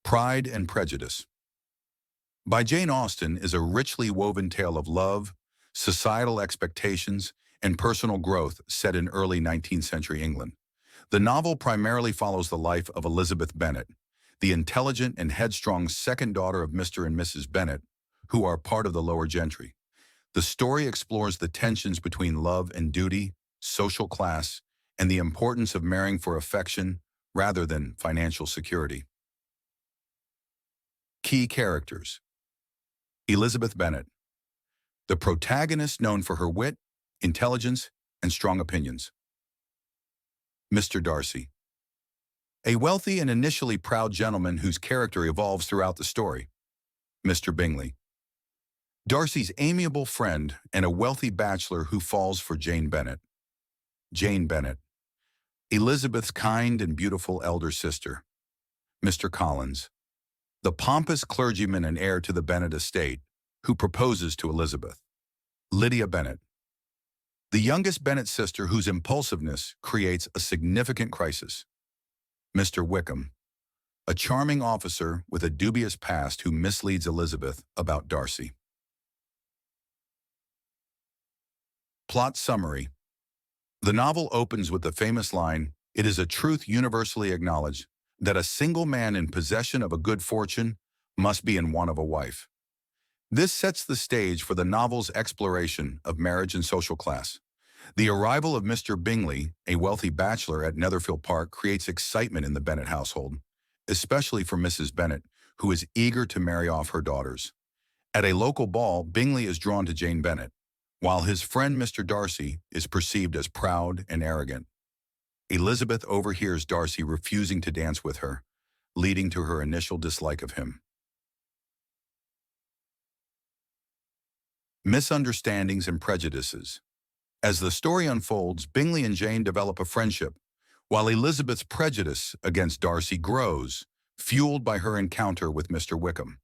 Pride and Prejudice by Jane Austen is a richly woven tale of love, societal expectations, and personal growth set in early 19th century England. The novel primarily follows the life of Elizabeth Bennet, the intelligent and headstrong second daughter of Mr. and Mrs. Bennet, who are part of the lower gentry. The story explores the tensions between love and duty, social class, and the importance of marrying for affection rather than financial security. Key characters: Elizabeth Bennet, the protagonist known for her wit, intelligence, and strong opinions. Mr. Darcy, a wealthy and initially proud gentleman whose character evolves throughout the story. Mr. Bingley, Darcy's amiable friend and a wealthy bachelor who falls for Jane Bennet. Jane Bennet, Elizabeth's kind and beautiful elder sister. Mr. Collins, the pompous clergyman and heir to the Bennet estate, who proposes to Elizabeth. Lydia Bennet, the youngest Bennet sister whose impulsiveness creates a significant crisis. Mr. Wickham, a charming officer with a dubious past who misleads Elizabeth about Darcy. Plot summary. The novel opens with the famous line, "It is a truth universally acknowledged that a single man in possession of a good fortune must be in want of a wife." This sets the stage for the novel's exploration of marriage and social class. The arrival of Mr. Bingley, a wealthy bachelor at Netherfield Park, creates excitement in the Bennet household, especially for Mrs. Bennet, who is eager to marry off her daughters. At a local ball, Bingley is drawn to Jane Bennet, while his friend Mr. Darcy is perceived as proud and arrogant. Elizabeth overhears Darcy refusing to dance with her, leading to her initial dislike of him. Misunderstandings and prejudices. As the story unfolds, Bingley and Jane develop a friendship, while Elizabeth's prejudice against Darcy grows, fueled by her encounter with Mr. Wickham.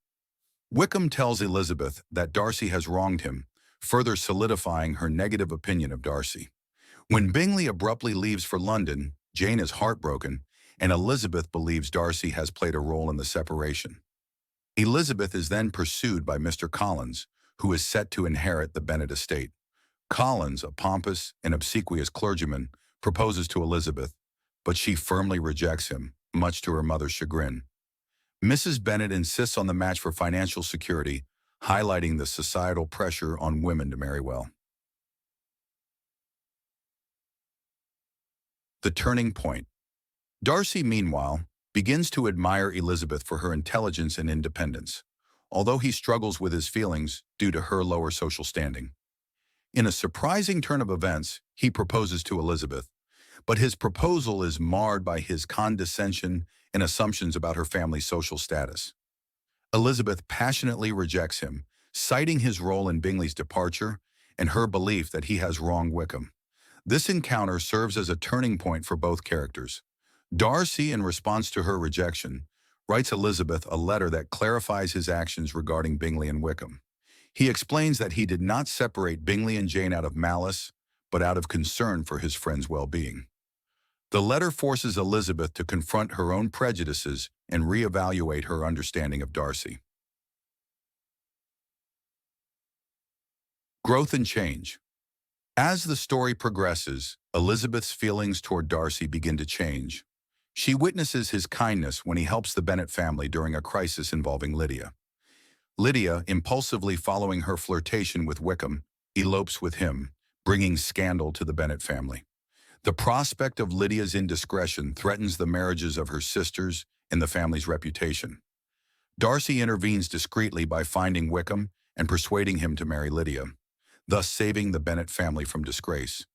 Wickham tells Elizabeth that Darcy has wronged him, further solidifying her negative opinion of Darcy. When Bingley abruptly leaves for London, Jane is heartbroken, and Elizabeth believes Darcy has played a role in the separation. Elizabeth is then pursued by Mr. Collins, who is set to inherit the Bennet estate. Collins, a pompous and obsequious clergyman, proposes to Elizabeth, but she firmly rejects him, much to her mother's chagrin. Mrs. Bennet insists on the match for financial security, highlighting the societal pressure on women to marry well. The turning point. Darcy, meanwhile, begins to admire Elizabeth for her intelligence and independence, although he struggles with his feelings due to her lower social standing. In a surprising turn of events, he proposes to Elizabeth, but his proposal is marred by his condescension and assumptions about her family's social status. Elizabeth passionately rejects him, citing his role in Bingley's departure and her belief that he has wronged Wickham. This encounter serves as a turning point for both characters. Darcy, in response to her rejection, writes Elizabeth a letter that clarifies his actions regarding Bingley and Wickham. He explains that he did not separate Bingley and Jane out of malice, but out of concern for his friend's well-being. The letter forces Elizabeth to confront her own prejudices and reevaluate her understanding of Darcy. Growth and change. As the story progresses, Elizabeth's feelings toward Darcy begin to change. She witnesses his kindness when he helps the Bennet family during a crisis involving Lydia. Lydia, impulsively following her flirtation with Wickham, elopes with him, bringing scandal to the Bennet family. The prospect of Lydia's indiscretion threatens the marriages of her sisters and the family's reputation. Darcy intervenes discreetly by finding Wickham and persuading him to marry Lydia, thus saving the Bennet family from disgrace.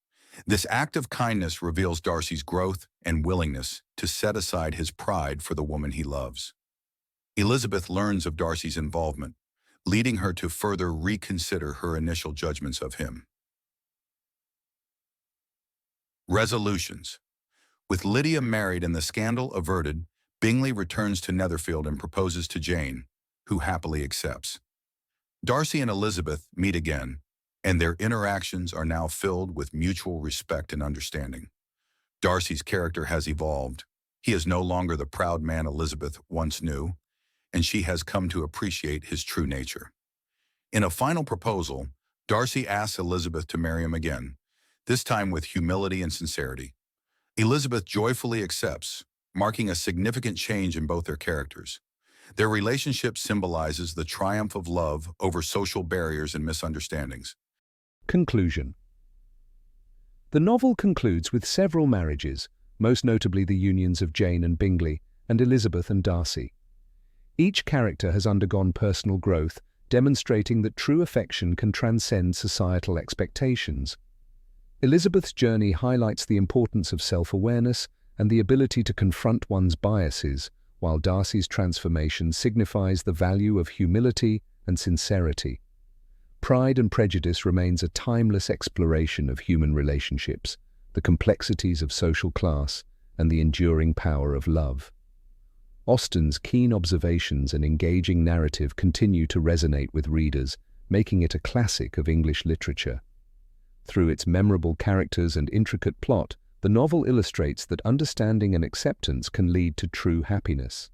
This act of kindness reveals Darcy's growth and willingness to set aside his pride for the woman he loves. Elizabeth learns of Darcy's involvement, leading her to further reconsider her initial judgments of him. Resolutions. With Lydia married and the scandal averted, Bingley returns to Netherfield and proposes to Jane, who happily accepts. Darcy and Elizabeth meet again, and their interactions are now filled with mutual respect and understanding. Darcy's character has evolved. He is no longer the proud man Elizabeth once knew, and she has come to appreciate his true nature. In a final proposal, Darcy asks Elizabeth to marry him again, this time with humility and sincerity. Elizabeth joyfully accepts, marking a significant change in both their characters. Their relationship symbolizes the triumph of love over social barriers and misunderstandings. Conclusion. The novel concludes with several marriages, most notably the unions of Jane and Bingley and Elizabeth and Darcy. Each character has undergone personal growth, demonstrating that true affection can transcend societal expectations. Elizabeth's journey highlights the importance of self-awareness and the ability to confront one's biases, while Darcy's transformation signifies the value of humility and sincerity. Pride and Prejudice remains a timeless exploration of human relationships, the complexities of social class, and the enduring power of love. Austen's keen observations and engaging narrative continue to resonate with readers, making it a classic of English literature. Through its memorable characters and intricate plot, the novel illustrates that understanding and acceptance can lead to true happiness.